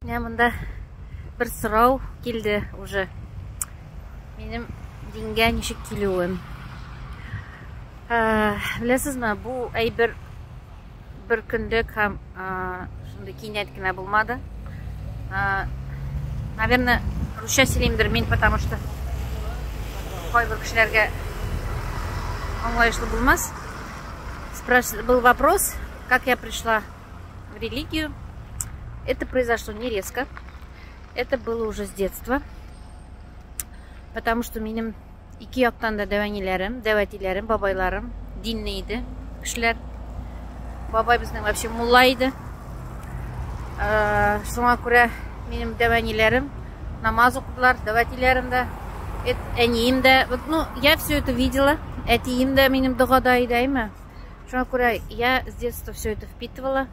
Мен мында bir сұрау келді уже. Менің денге нешік келуім. Білесіз ме, бұл әйбір бір күндік һәм шынды кейнеткіна болмады. Наверное, русша сөйлеймдір мен, потому что қойбір кішілерге аңлайышлы болмас. Был вопрос, как я пришла в религию. Это произошло не резко. Это было уже с детства. Потому что менің iki яқтан да дәвәтиләрем, бабайларым динне иде кешеләр. Бабай безнең вообще мулла иде. Шуңа күрә минем дәвәниләрем намаз укыдылар, дәвәтиләрем дә, әнием дә. Ну, я все это видела. Әтием дә минем догада иде, әйме. Шуңа күрә я с детства все это впитывала,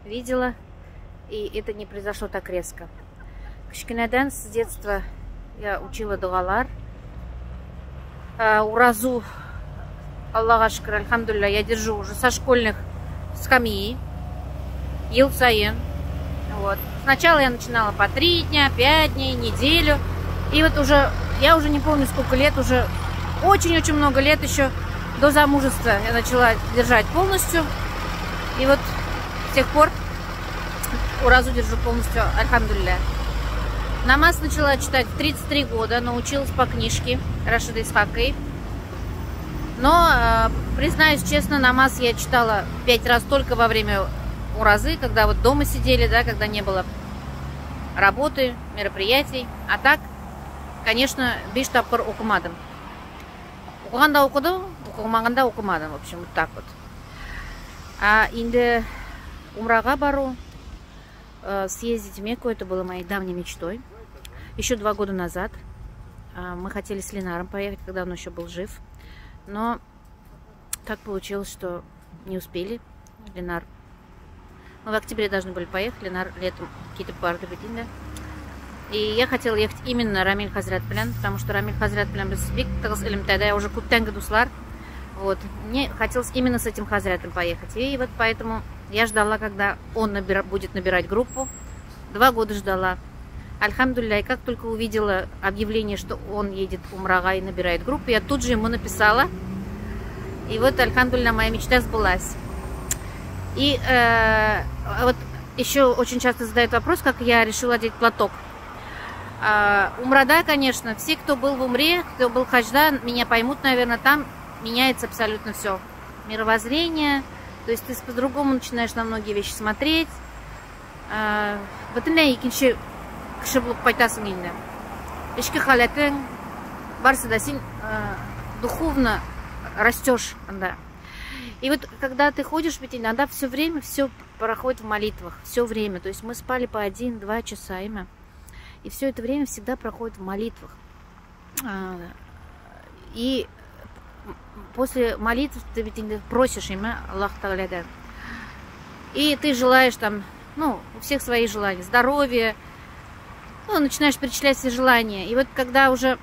видела. И это не произошло так резко. Кичкенәдән с детства я учила дугалар. Уразу, Аллаха шүкір, альхамдулилля, я держу уже со школьных скамьи. Ел сайын. Вот. Сначала я начинала по 3 дня, 5 дней, неделю. И вот уже, я уже не помню сколько лет, уже очень-очень много лет еще до замужества я начала держать полностью. И вот с тех пор уразу держу полностью, альхамдулилля. Намаз начала читать в 33 года, научилась по книжке Рашида Исхаковой. Но, признаюсь честно, намаз я читала 5 раз только во время уразы, когда вот дома сидели, да, когда не было работы, мероприятий. А так, конечно, биш тапкыр укымадым. Укыганда укыдым, укымаганда укымадым, в общем, вот так вот. А инде умрага бару, съездить в Мекку, это было моей давней мечтой. Еще 2 года назад мы хотели с Ленаром поехать, когда он еще был жив. Но так получилось, что не успели. Ленар... Мы в октябре должны были поехать, Ленар летом какие-то парды бединда. И я хотела ехать именно Рамиль Хазрат Плян, потому что Рамиль Хазрат Плян без спик, тогда я уже куптенга дуслар. Вот. Мне хотелось именно с этим Хазратом поехать. И вот поэтому я ждала, когда он будет набирать группу. 2 года ждала. Альхамдулилля, и как только увидела объявление, что он едет умрага и набирает группу, я тут же ему написала. И вот, альхамдулилля, моя мечта сбылась. И вот еще очень часто задают вопрос, как я решила одеть платок. Умрада, конечно, все, кто был в умре, кто был в хаджда, меня поймут, наверное, там меняется абсолютно все. Мировоззрение, то есть ты по-другому начинаешь на многие вещи смотреть. Вот и кіші болып қайтасың енді. Ішкі халатың барсы да сен духовно растешь. И вот когда ты ходишь, ведь иногда все время все проходит в молитвах. Все время. То есть мы спали по 1-2 часа. И все это время всегда проходит в молитвах. И после молитв ты ведь просишь имя Аллах Таалядан. И ты желаешь там, ну, у всех свои желания. Здоровья. Ну, начинаешь перечислять все желания. И вот когда уже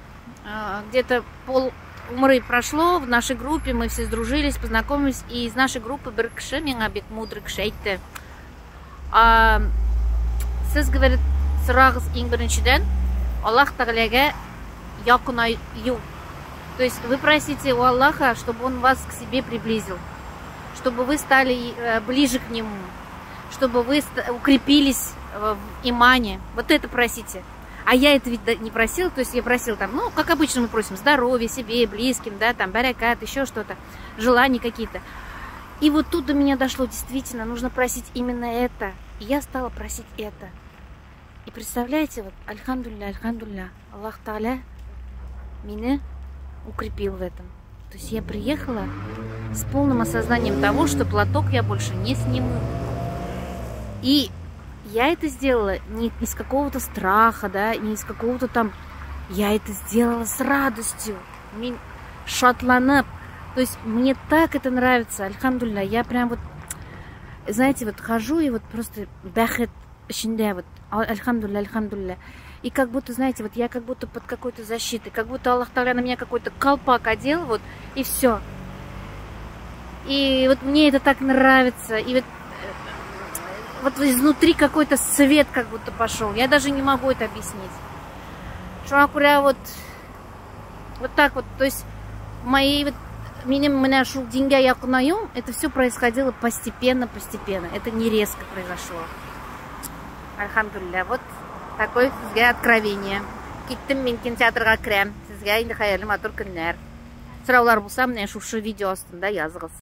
где-то пол умры прошло, в нашей группе мы все сдружились, познакомились, и из нашей группы бір кіші, меңа бек мудрый кіші айтты. Сіз, говорит, сұрағыз ең біріншіден Аллах Тағаляға яқынаю. То есть вы просите у Аллаха, чтобы он вас к себе приблизил, чтобы вы стали ближе к нему, чтобы вы укрепились в имане. Вот это просите. А я это ведь не просила, то есть я просила там, ну, как обычно мы просим, здоровья себе, близким, да, там, баракат, еще что-то, желания какие-то. И вот тут до меня дошло, действительно, нужно просить именно это. И я стала просить это. И представляете, вот, альхамдулилля, Аллах Тааля меня укрепил в этом. То есть я приехала с полным осознанием того, что платок я больше не сниму. И я это сделала не из какого-то страха, да, не из какого-то там... Я это сделала с радостью. Шатланап. То есть мне так это нравится. Альхамдулилля. Я прям вот, знаете, вот хожу и вот просто бахет шиндя, вот, альхамдулилля. И как будто, знаете, вот я как будто под какой-то защитой, как будто Аллах Тааля на меня какой-то колпак одел, вот, и все. И вот мне это так нравится. И вот вот изнутри какой-то свет как будто пошел. Я даже не могу это объяснить. Шуакуря вот так вот, то есть мои вот деньги я кунаю, это все происходило постепенно. Это не резко произошло. Альхамдулилля, вот такое откровение. Киттим мен кинотеатрга кирем. Сезгә инде хәерле матур көннәр. Сораулар булса, менә шушы видео астында языгыз.